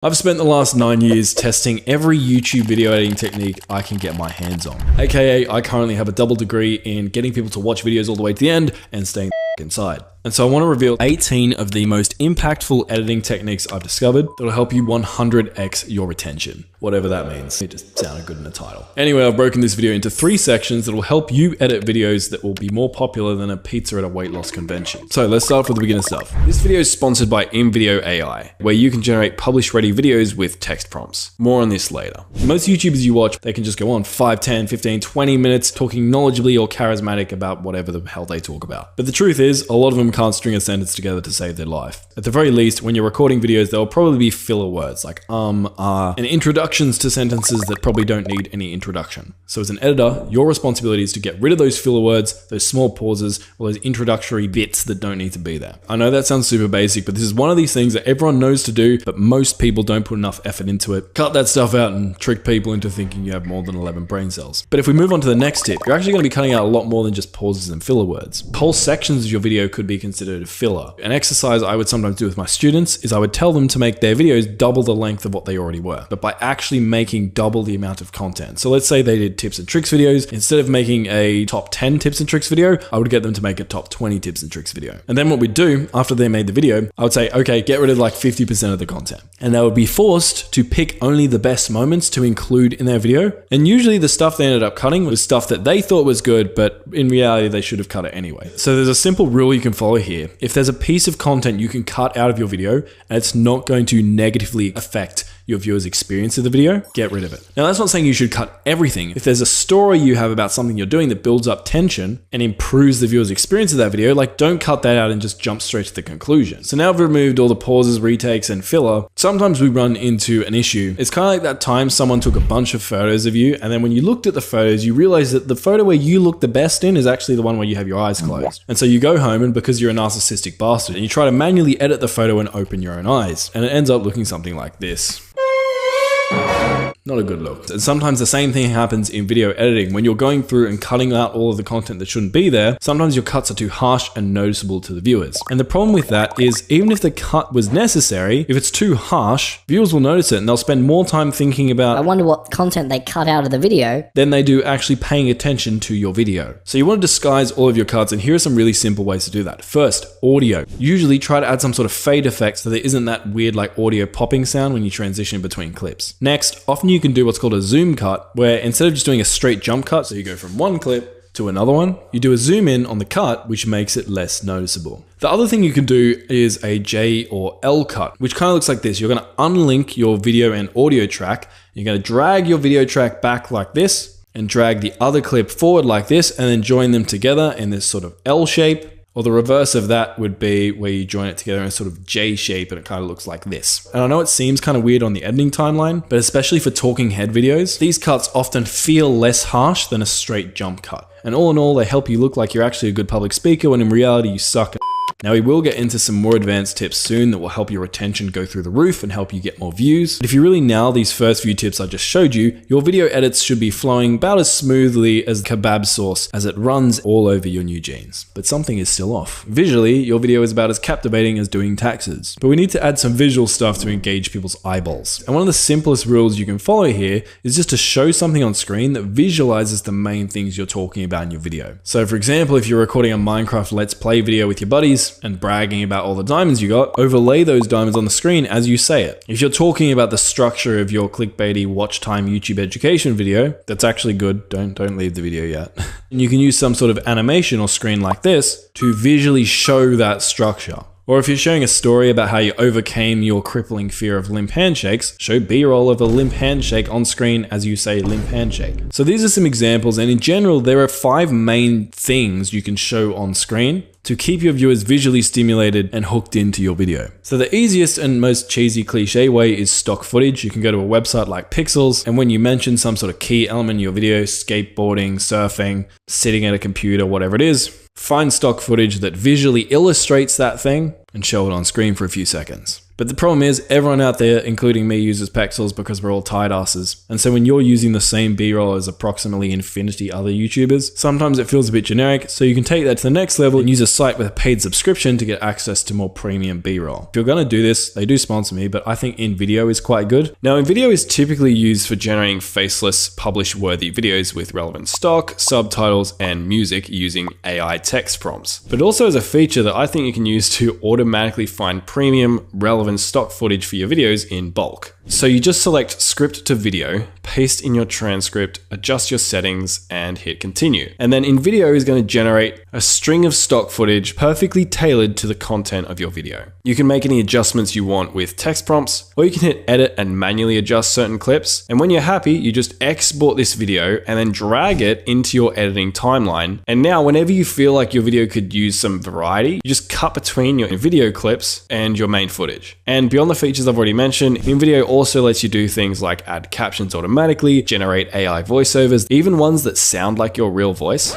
I've spent the last 9 years testing every YouTube video editing technique I can get my hands on. AKA, I currently have a double degree in getting people to watch videos all the way to the end and staying inside. And so I want to reveal 18 of the most impactful editing techniques I've discovered that'll help you 100x your retention. Whatever that means. It just sounded good in the title. Anyway, I've broken this video into 3 sections that will help you edit videos that will be more popular than a pizza at a weight loss convention. So let's start with the beginner stuff. This video is sponsored by InVideo AI, where you can generate publish-ready videos with text prompts. More on this later. Most YouTubers you watch, they can just go on 5, 10, 15, 20 minutes talking knowledgeably or charismatic about whatever the hell they talk about. But the truth is, a lot of them can't string a sentence together to save their life. At the very least, when you're recording videos, there will probably be filler words like and introductions to sentences that probably don't need any introduction. So as an editor, your responsibility is to get rid of those filler words, those small pauses, or those introductory bits that don't need to be there. I know that sounds super basic, but this is one of these things that everyone knows to do, but most people don't put enough effort into it. Cut that stuff out and trick people into thinking you have more than 11 brain cells. But if we move on to the next tip, you're actually going to be cutting out a lot more than just pauses and filler words. Whole sections of your video could be considered a filler. An exercise I would sometimes do with my students is I would tell them to make their videos double the length of what they already were, but by actually making double the amount of content. So let's say they did tips and tricks videos. Instead of making a top 10 tips and tricks video, I would get them to make a top 20 tips and tricks video. And then what we'd do after they made the video, I would say, okay, get rid of like 50% of the content. And they would be forced to pick only the best moments to include in their video. And usually the stuff they ended up cutting was stuff that they thought was good, but in reality, they should have cut it anyway. So there's a simple rule you can follow here. If there's a piece of content you can cut out of your video and it's not going to negatively affect your viewer's experience of the video, get rid of it. Now, that's not saying you should cut everything. If there's a story you have about something you're doing that builds up tension and improves the viewer's experience of that video, like don't cut that out and just jump straight to the conclusion. So now I've removed all the pauses, retakes, and filler. Sometimes we run into an issue. It's kind of like that time someone took a bunch of photos of you, and then when you looked at the photos, you realize that the photo where you look the best in is actually the one where you have your eyes closed. And so you go home, and because you're a narcissistic bastard, and you try to manually edit the photo and open your own eyes, and it ends up looking something like this. Not a good look. And sometimes the same thing happens in video editing. When you're going through and cutting out all of the content that shouldn't be there, sometimes your cuts are too harsh and noticeable to the viewers. And the problem with that is even if the cut was necessary, if it's too harsh, viewers will notice it and they'll spend more time thinking about, I wonder what content they cut out of the video, than they do actually paying attention to your video. So you want to disguise all of your cuts, and here are some really simple ways to do that. First, audio. Usually try to add some sort of fade effect so there isn't that weird like audio popping sound when you transition between clips. Next, often you can do what's called a zoom cut, where instead of just doing a straight jump cut, so you go from one clip to another one, you do a zoom in on the cut, which makes it less noticeable. The other thing you can do is a J or L cut, which kind of looks like this. You're going to unlink your video and audio track. You're going to drag your video track back like this and drag the other clip forward like this, and then join them together in this sort of L shape. Or the reverse of that would be where you join it together in a sort of J shape and it kind of looks like this. And I know it seems kind of weird on the editing timeline, but especially for talking head videos, these cuts often feel less harsh than a straight jump cut. And all in all, they help you look like you're actually a good public speaker when in reality you suck. Now, we will get into some more advanced tips soon that will help your retention go through the roof and help you get more views. But if you really nail these first few tips I just showed you, your video edits should be flowing about as smoothly as kebab sauce as it runs all over your new jeans. But something is still off. Visually, your video is about as captivating as doing taxes. But we need to add some visual stuff to engage people's eyeballs. And one of the simplest rules you can follow here is just to show something on screen that visualizes the main things you're talking about in your video. So for example, if you're recording a Minecraft Let's Play video with your buddies, and bragging about all the diamonds you got, overlay those diamonds on the screen as you say it. If you're talking about the structure of your clickbaity watch time YouTube education video, that's actually good. Don't leave the video yet. And you can use some sort of animation or screen like this to visually show that structure. Or if you're showing a story about how you overcame your crippling fear of limp handshakes, show B-roll of a limp handshake on screen as you say limp handshake. So these are some examples, and in general, there are 5 main things you can show on screen to keep your viewers visually stimulated and hooked into your video. So the easiest and most cheesy cliche way is stock footage. You can go to a website like Pixels, and when you mention some sort of key element in your video, skateboarding, surfing, sitting at a computer, whatever it is, find stock footage that visually illustrates that thing and show it on screen for a few seconds. But the problem is everyone out there, including me, uses pixels because we're all tight asses. And so when you're using the same B-roll as approximately infinity other YouTubers, sometimes it feels a bit generic, so you can take that to the next level and use a site with a paid subscription to get access to more premium B-roll. If you're gonna do this, they do sponsor me, but I think InVideo is quite good. Now, InVideo is typically used for generating faceless, publish-worthy videos with relevant stock, subtitles, and music using AI text prompts. But it also has a feature that I think you can use to automatically find premium, relevant stock footage for your videos in bulk. So you just select script to video, paste in your transcript, adjust your settings, and hit continue. And then InVideo is going to generate a string of stock footage perfectly tailored to the content of your video. You can make any adjustments you want with text prompts, or you can hit edit and manually adjust certain clips. And when you're happy, you just export this video and then drag it into your editing timeline. And now whenever you feel like your video could use some variety, you just cut between your video clips and your main footage. And beyond the features I've already mentioned, InVideo also lets you do things like add captions automatically, generate AI voiceovers, even ones that sound like your real voice.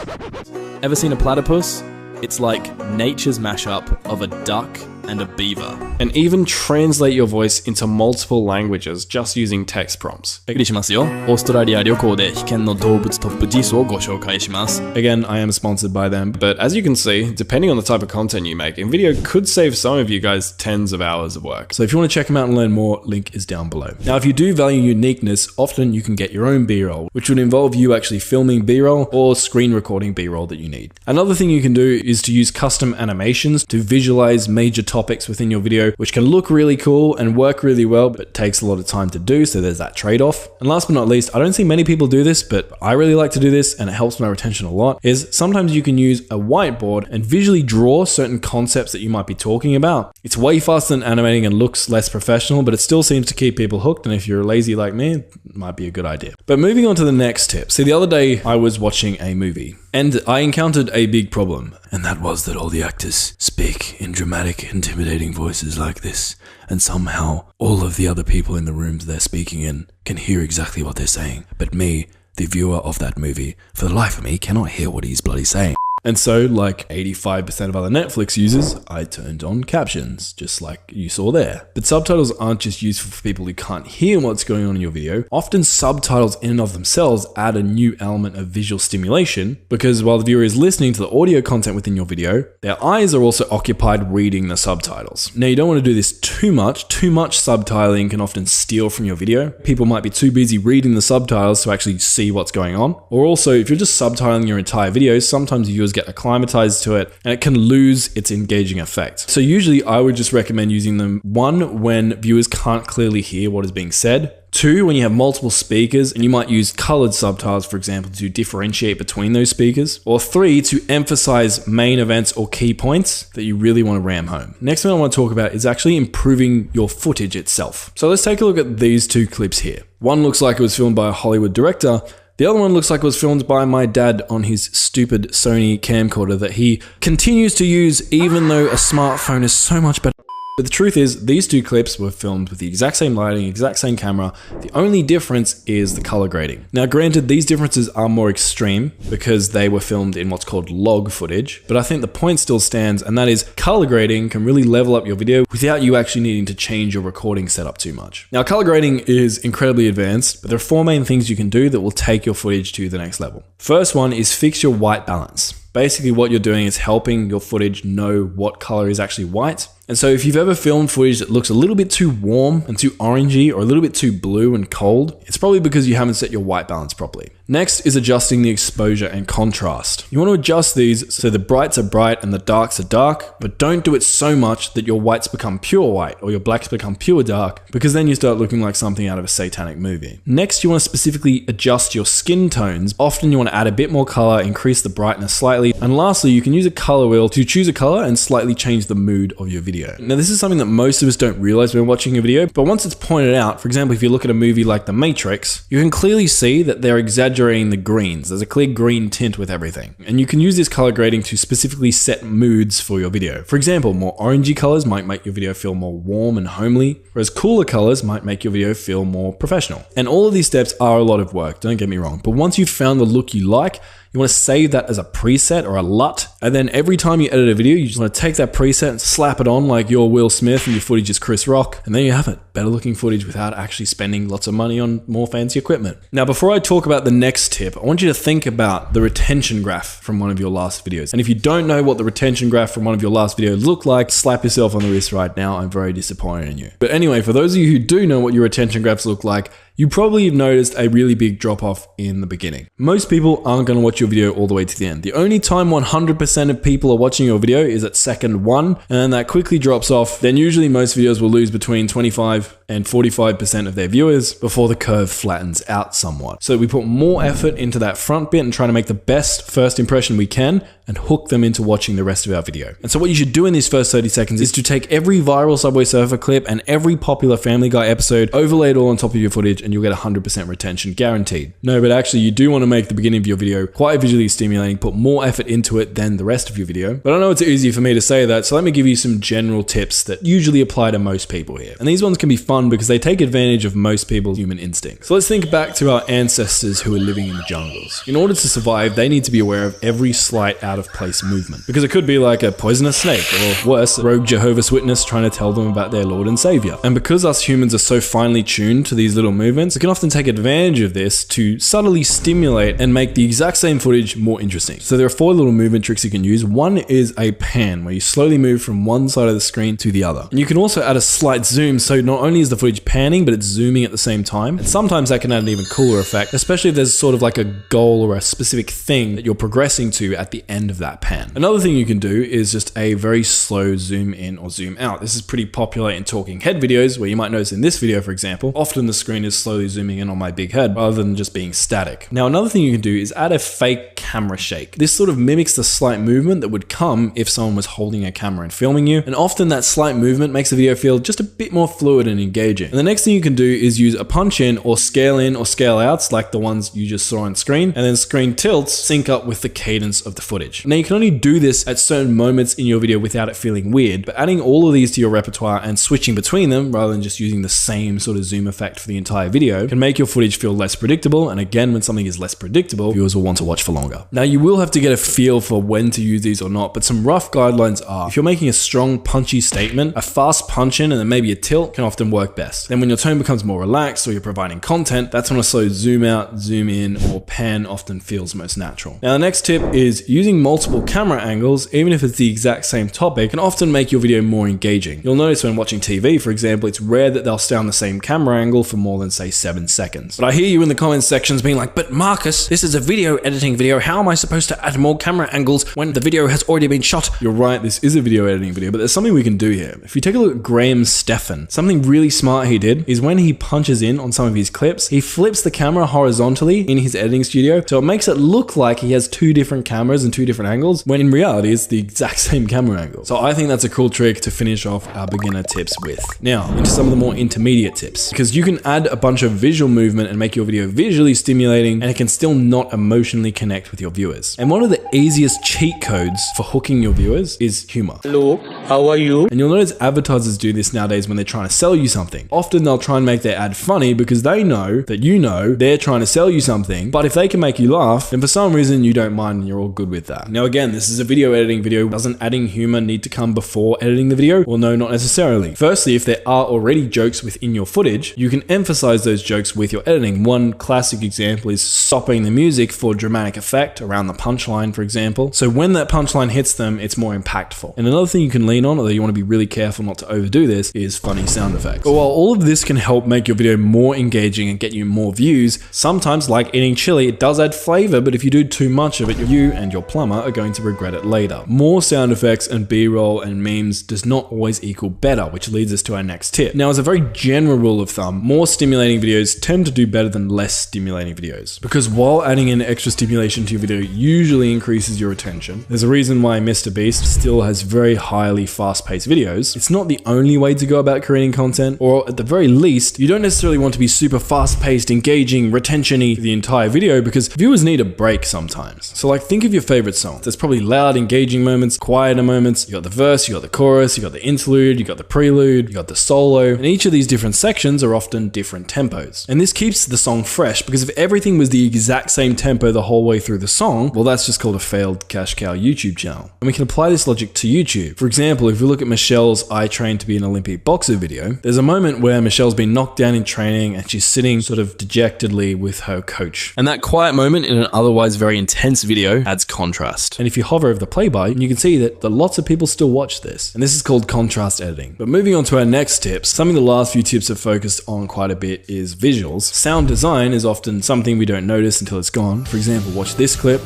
Ever seen a platypus? It's like nature's mashup of a duck and a beaver. And even translate your voice into multiple languages just using text prompts. びっくりしますよ。オーストラリア旅行で危険の動物トップ10をご紹介します。Again, I am sponsored by them, but as you can see, depending on the type of content you make, InVideo could save some of you guys tens of hours of work. So if you want to check them out and learn more, link is down below. Now, if you do value uniqueness, often you can get your own B-roll, which would involve you actually filming B-roll or screen recording B-roll that you need. Another thing you can do is to use custom animations to visualize major topics within your video, which can look really cool and work really well, but takes a lot of time to do, so there's that trade-off. And last but not least, I don't see many people do this, but I really like to do this and it helps my retention a lot, is sometimes you can use a whiteboard and visually draw certain concepts that you might be talking about. It's way faster than animating and looks less professional, but it still seems to keep people hooked, and if you're lazy like me, it might be a good idea. But moving on to the next tip. See, the other day I was watching a movie and I encountered a big problem, and that was that all the actors speak in dramatic, intimidating voices like this, and somehow all of the other people in the rooms they're speaking in can hear exactly what they're saying. But me, the viewer of that movie, for the life of me, cannot hear what he's bloody saying. And so, like 85% of other Netflix users, I turned on captions, just like you saw there. But subtitles aren't just useful for people who can't hear what's going on in your video. Often subtitles in and of themselves add a new element of visual stimulation, because while the viewer is listening to the audio content within your video, their eyes are also occupied reading the subtitles. Now, you don't want to do this too much. Too much subtitling can often steal from your video. People might be too busy reading the subtitles to actually see what's going on. Or also, if you're just subtitling your entire video, sometimes viewers get acclimatized to it and it can lose its engaging effect. So usually I would just recommend using them, 1, when viewers can't clearly hear what is being said. 2, when you have multiple speakers and you might use colored subtitles, for example, to differentiate between those speakers. Or 3, to emphasize main events or key points that you really want to ram home. Next thing I want to talk about is actually improving your footage itself. So let's take a look at these 2 clips here. One looks like it was filmed by a Hollywood director. The other one looks like it was filmed by my dad on his stupid Sony camcorder that he continues to use even though a smartphone is so much better. But the truth is, these 2 clips were filmed with the exact same lighting, exact same camera. The only difference is the color grading. Now, granted, these differences are more extreme because they were filmed in what's called log footage, but I think the point still stands, and that is color grading can really level up your video without you actually needing to change your recording setup too much. Now, color grading is incredibly advanced, but there are 4 main things you can do that will take your footage to the next level. First one is fix your white balance. Basically, what you're doing is helping your footage know what color is actually white. And so if you've ever filmed footage that looks a little bit too warm and too orangey or a little bit too blue and cold, it's probably because you haven't set your white balance properly. Next is adjusting the exposure and contrast. You want to adjust these so the brights are bright and the darks are dark, but don't do it so much that your whites become pure white or your blacks become pure dark, because then you start looking like something out of a satanic movie. Next, you want to specifically adjust your skin tones. Often you want to add a bit more color, increase the brightness slightly. And lastly, you can use a color wheel to choose a color and slightly change the mood of your video. Now, this is something that most of us don't realize when watching a video, but once it's pointed out, for example, if you look at a movie like The Matrix, you can clearly see that they're exaggerating the greens. There's a clear green tint with everything. And you can use this color grading to specifically set moods for your video. For example, more orangey colors might make your video feel more warm and homely, whereas cooler colors might make your video feel more professional. And all of these steps are a lot of work, don't get me wrong, but once you've found the look you like, You want to save that as a preset or a LUT. And then every time you edit a video, you just want to take that preset and slap it on like you're Will Smith and your footage is Chris Rock. And then you have it. Better looking footage without actually spending lots of money on more fancy equipment. Now, before I talk about the next tip, I want you to think about the retention graph from one of your last videos. And if you don't know what the retention graph from one of your last videos look like, slap yourself on the wrist right now. I'm very disappointed in you. But anyway, for those of you who do know what your retention graphs look like, you probably have noticed a really big drop off in the beginning. Most people aren't going to watch your video all the way to the end. The only time 100% of people are watching your video is at second 1, and that quickly drops off. Then usually most videos will lose between 25 and 45% of their viewers before the curve flattens out somewhat. So we put more effort into that front bit and try to make the best first impression we can and hook them into watching the rest of our video. And so what you should do in these first 30 seconds is to take every viral Subway Surfer clip and every popular Family Guy episode, overlay it all on top of your footage, and you'll get 100% retention guaranteed. No, but actually you do want to make the beginning of your video quite visually stimulating, put more effort into it than the rest of your video. But I know it's easy for me to say that, so let me give you some general tips that usually apply to most people here. And these ones can be fun because they take advantage of most people's human instincts. So let's think back to our ancestors who were living in the jungles. In order to survive, they need to be aware of every slight out of place movement, because it could be like a poisonous snake, or worse, a rogue Jehovah's Witness trying to tell them about their Lord and Savior. And because us humans are so finely tuned to these little movements, we can often take advantage of this to subtly stimulate and make the exact same footage more interesting. So there are 4 little movement tricks you can use. One is a pan, where you slowly move from one side of the screen to the other. And you can also add a slight zoom, so not only is the footage panning, but it's zooming at the same time. And sometimes that can add an even cooler effect, especially if there's sort of like a goal or a specific thing that you're progressing to at the end of that pan. Another thing you can do is just a very slow zoom in or zoom out. This is pretty popular in talking head videos, where you might notice in this video, for example, often the screen is slowly zooming in on my big head rather than just being static. Now, another thing you can do is add a fake camera shake. This sort of mimics the slight movement that would come if someone was holding a camera and filming you. And often that slight movement makes the video feel just a bit more fluid and engaging. And the next thing you can do is use a punch in or scale outs like the ones you just saw on screen, and then screen tilts sync up with the cadence of the footage. Now you can only do this at certain moments in your video without it feeling weird, but adding all of these to your repertoire and switching between them rather than just using the same sort of zoom effect for the entire video can make your footage feel less predictable. And again, when something is less predictable, viewers will want to watch for longer. Now you will have to get a feel for when to use these or not, but some rough guidelines are: if you're making a strong punchy statement, a fast punch in and then maybe a tilt can often work best. Then when your tone becomes more relaxed or you're providing content, that's when a slow zoom out, zoom in, or pan often feels most natural. Now the next tip is using multiple camera angles, even if it's the exact same topic, can often make your video more engaging. You'll notice when watching TV, for example, it's rare that they'll stay on the same camera angle for more than say 7 seconds. But I hear you in the comments sections being like, but Marcus, this is a video editing video. How am I supposed to add more camera angles when the video has already been shot? You're right, this is a video editing video, but there's something we can do here. If you take a look at Graham Stephan, something really smart he did is when he punches in on some of his clips, he flips the camera horizontally in his editing studio, so it makes it look like he has 2 different cameras and 2 different angles, when in reality it's the exact same camera angle. So I think that's a cool trick to finish off our beginner tips with. Now, into some of the more intermediate tips, because you can add a bunch of visual movement and make your video visually stimulating, and it can still not emotionally connect with your viewers. And one of the easiest cheat codes for hooking your viewers is humor. Hello, how are you? And you'll notice advertisers do this nowadays when they're trying to sell you something. Often they'll try and make their ad funny because they know that you know they're trying to sell you something, but if they can make you laugh, then for some reason you don't mind and you're all good with that. Now again, this is a video editing video. Doesn't adding humor need to come before editing the video? Well, no, not necessarily. Firstly, if there are already jokes within your footage, you can emphasize those jokes with your editing. One classic example is stopping the music for dramatic effect around the punchline, for example. So when that punchline hits them, it's more impactful. And another thing you can lean on, although you want to be really careful not to overdo this, is funny sound effects. But while all of this can help make your video more engaging and get you more views, sometimes, like eating chili, it does add flavor, but if you do too much of it, you and your plumber are going to regret it later. More sound effects and B-roll and memes does not always equal better, which leads us to our next tip. Now, as a very general rule of thumb, more stimulating videos tend to do better than less stimulating videos, because while adding in extra stimulation to your video usually increases your attention, there's a reason why Mr. Beast still has very highly fast-paced videos. It's not the only way to go about creating content, or at the very least, you don't necessarily want to be super fast-paced, engaging, retention-y the entire video because viewers need a break sometimes. So like think of your favorite song. There's probably loud, engaging moments, quieter moments. You got the verse, you got the chorus, you got the interlude, you got the prelude, you got the solo, and each of these different sections are often different tempos. And this keeps the song fresh because if everything was the exact same tempo the whole way through the song, well, that's just called a failed cash cow YouTube channel. And we can apply this logic to YouTube. For example, if we look at Michelle's I Train to be an Olympic Boxer video, there's a moment where Michelle's been knocked down in training and she's sitting sort of dejectedly with her coach. And that quiet moment in an otherwise very intense video adds contrast. And if you hover over the play by, you can see that lots of people still watch this. And this is called contrast editing. But moving on to our next tips, something the last few tips have focused on quite a bit is visuals. Sound design is often something we don't notice until it's gone. For example, watch this clip,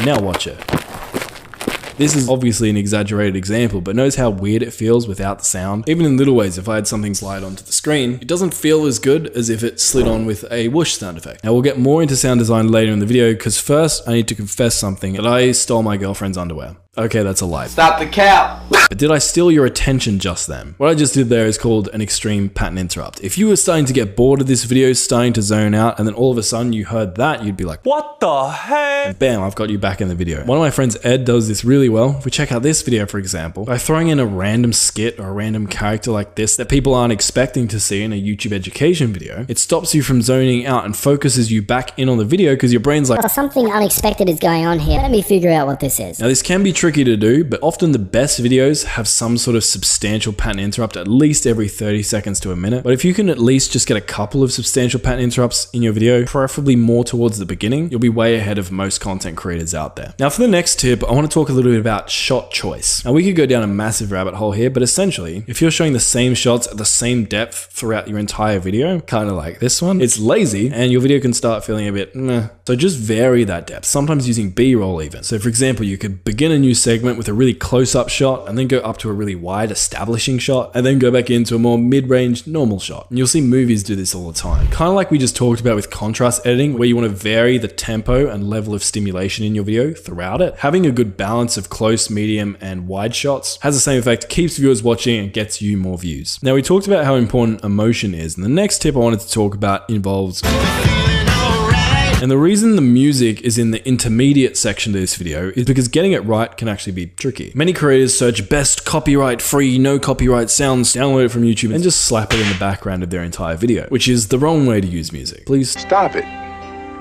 now watch it. This is obviously an exaggerated example, but notice how weird it feels without the sound. Even in little ways, if I had something slide onto the screen, it doesn't feel as good as if it slid on with a whoosh sound effect. Now we'll get more into sound design later in the video, because first I need to confess something, that I stole my girlfriend's underwear. Okay, that's a lie. Stop the cap! But did I steal your attention just then? What I just did there is called an extreme pattern interrupt. If you were starting to get bored of this video, starting to zone out, and then all of a sudden you heard that, you'd be like, what the heck? And bam, I've got you back in the video. One of my friends, Ed, does this really well. If we check out this video, for example, by throwing in a random skit or a random character like this that people aren't expecting to see in a YouTube education video, it stops you from zoning out and focuses you back in on the video because your brain's like, something unexpected is going on here. Let me figure out what this is. Now this can be tricky to do, but often the best videos have some sort of substantial pattern interrupt at least every 30 seconds to a minute. But if you can at least just get a couple of substantial pattern interrupts in your video, preferably more towards the beginning, you'll be way ahead of most content creators out there. Now for the next tip, I want to talk a little bit about shot choice. Now we could go down a massive rabbit hole here, but essentially, if you're showing the same shots at the same depth throughout your entire video, kind of like this one, it's lazy and your video can start feeling a bit meh. So just vary that depth, sometimes using B-roll even. So for example, you could begin a new segment with a really close-up shot and then go up to a really wide establishing shot and then go back into a more mid-range normal shot. And you'll see movies do this all the time. Kind of like we just talked about with contrast editing, where you want to vary the tempo and level of stimulation in your video throughout it. Having a good balance of close, medium, and wide shots has the same effect, keeps viewers watching and gets you more views. Now we talked about how important emotion is, and the next tip I wanted to talk about involves and the reason the music is in the intermediate section of this video is because getting it right can actually be tricky. Many creators search best copyright-free, no copyright sounds, download it from YouTube, and just slap it in the background of their entire video, which is the wrong way to use music. Please stop it.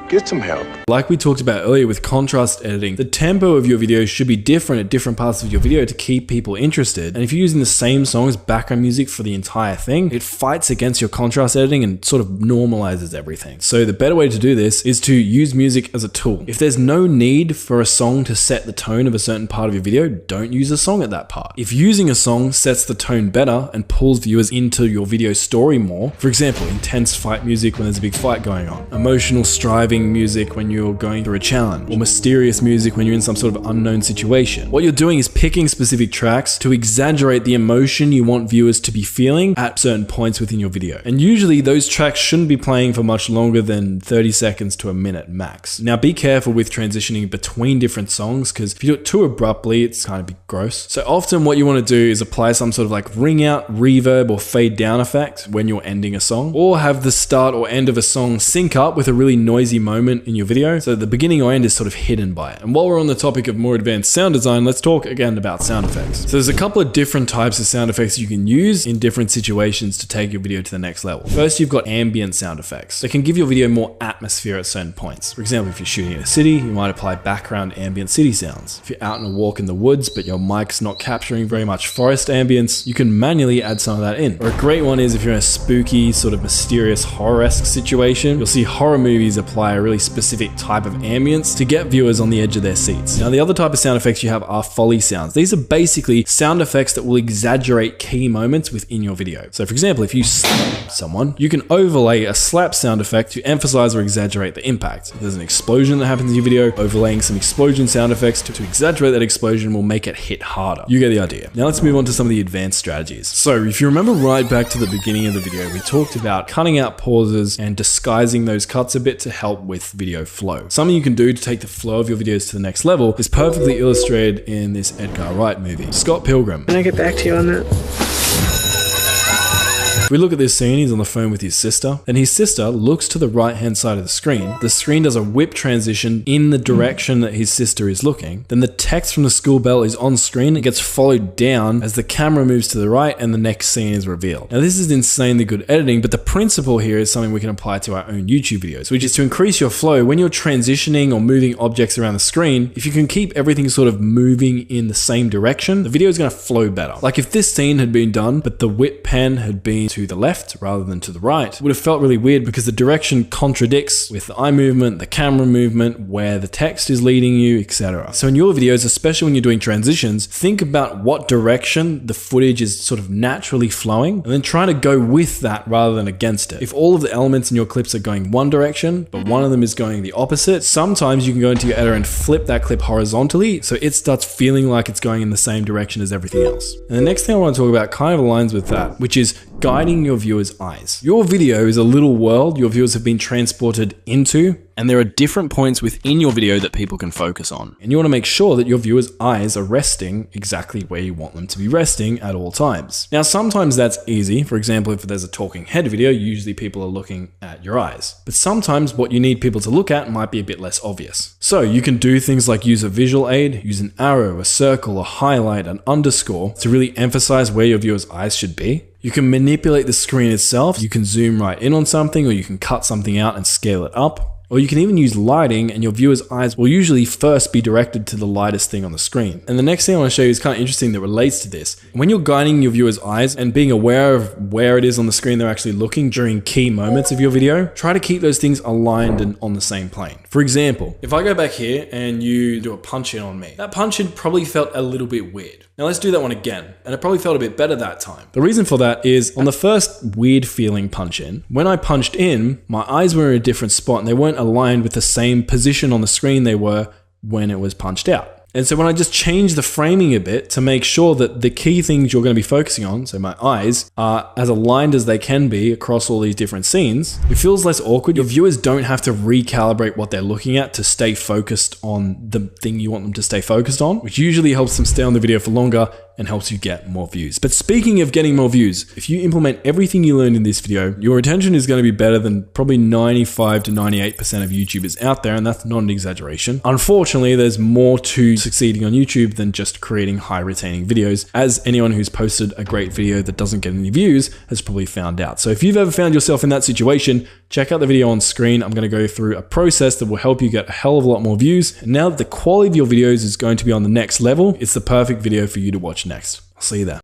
Get some help. Like we talked about earlier with contrast editing, the tempo of your video should be different at different parts of your video to keep people interested. And if you're using the same song as background music for the entire thing, it fights against your contrast editing and sort of normalizes everything. So the better way to do this is to use music as a tool. If there's no need for a song to set the tone of a certain part of your video, don't use a song at that part. If using a song sets the tone better and pulls viewers into your video story more, for example, intense fight music when there's a big fight going on, emotional striving music when you're going through a challenge, or mysterious music when you're in some sort of unknown situation. What you're doing is picking specific tracks to exaggerate the emotion you want viewers to be feeling at certain points within your video. And usually those tracks shouldn't be playing for much longer than 30 seconds to a minute max. Now be careful with transitioning between different songs, because if you do it too abruptly, it's kind of be gross. So often what you want to do is apply some sort of like ring out, reverb, or fade down effect when you're ending a song, or have the start or end of a song sync up with a really noisy moment in your video, so the beginning or end is sort of hidden by it. And while we're on the topic of more advanced sound design, let's talk again about sound effects. So there's a couple of different types of sound effects you can use in different situations to take your video to the next level. First, you've got ambient sound effects that can give your video more atmosphere at certain points. For example, if you're shooting in a city, you might apply background ambient city sounds. If you're out on a walk in the woods, but your mic's not capturing very much forest ambience, you can manually add some of that in. Or a great one is if you're in a spooky, sort of mysterious horror-esque situation, you'll see horror movies apply a really specific type of ambience to get viewers on the edge of their seats. Now, the other type of sound effects you have are Foley sounds. These are basically sound effects that will exaggerate key moments within your video. So for example, if you slap someone, you can overlay a slap sound effect to emphasize or exaggerate the impact. If there's an explosion that happens in your video, overlaying some explosion sound effects to exaggerate that explosion will make it hit harder. You get the idea. Now let's move on to some of the advanced strategies. So if you remember right back to the beginning of the video, we talked about cutting out pauses and disguising those cuts a bit to help with video flow. Something you can do to take the flow of your videos to the next level is perfectly illustrated in this Edgar Wright movie, Scott Pilgrim. Can I get back to you on that? We look at this scene, he's on the phone with his sister, and his sister looks to the right-hand side of the screen. The screen does a whip transition in the direction that his sister is looking. Then the text from the school bell is on screen. It gets followed down as the camera moves to the right and the next scene is revealed. Now this is insanely good editing, but the principle here is something we can apply to our own YouTube videos, which is to increase your flow when you're transitioning or moving objects around the screen. If you can keep everything sort of moving in the same direction, the video is going to flow better. Like if this scene had been done, but the whip pan had been to the left rather than to the right, it would have felt really weird because the direction contradicts with the eye movement, the camera movement, where the text is leading you, etc. So in your videos, especially when you're doing transitions, think about what direction the footage is sort of naturally flowing and then try to go with that rather than against it. If all of the elements in your clips are going one direction, but one of them is going the opposite, sometimes you can go into your editor and flip that clip horizontally so it starts feeling like it's going in the same direction as everything else. And the next thing I want to talk about kind of aligns with that, which is guiding your viewers' eyes. Your video is a little world your viewers have been transported into, and there are different points within your video that people can focus on. and you want to make sure that your viewers' eyes are resting exactly where you want them to be resting at all times. Now, sometimes that's easy. For example, if there's a talking head video, usually people are looking at your eyes. But sometimes what you need people to look at might be a bit less obvious. So you can do things like use a visual aid, use an arrow, a circle, a highlight, an underscore to really emphasize where your viewers' eyes should be. You can manipulate the screen itself. You can zoom right in on something, or you can cut something out and scale it up. Or you can even use lighting, and your viewers' eyes will usually first be directed to the lightest thing on the screen. And the next thing I want to show you is kind of interesting that relates to this. When you're guiding your viewers' eyes and being aware of where it is on the screen they're actually looking during key moments of your video, try to keep those things aligned and on the same plane. For example, if I go back here and you do a punch in on me, that punch in probably felt a little bit weird. Now let's do that one again, and it probably felt a bit better that time. The reason for that is on the first weird feeling punch in, when I punched in, my eyes were in a different spot and they weren't aligned with the same position on the screen they were when it was punched out. And so when I just change the framing a bit to make sure that the key things you're going to be focusing on, so my eyes, are as aligned as they can be across all these different scenes, it feels less awkward. Your viewers don't have to recalibrate what they're looking at to stay focused on the thing you want them to stay focused on, which usually helps them stay on the video for longer and helps you get more views. But speaking of getting more views, if you implement everything you learned in this video, your retention is going to be better than probably 95 to 98% of YouTubers out there, and that's not an exaggeration. Unfortunately, there's more to succeeding on YouTube than just creating high retaining videos, as anyone who's posted a great video that doesn't get any views has probably found out. So if you've ever found yourself in that situation, check out the video on screen. I'm going to go through a process that will help you get a hell of a lot more views. And now that the quality of your videos is going to be on the next level, it's the perfect video for you to watch next. I'll see you there.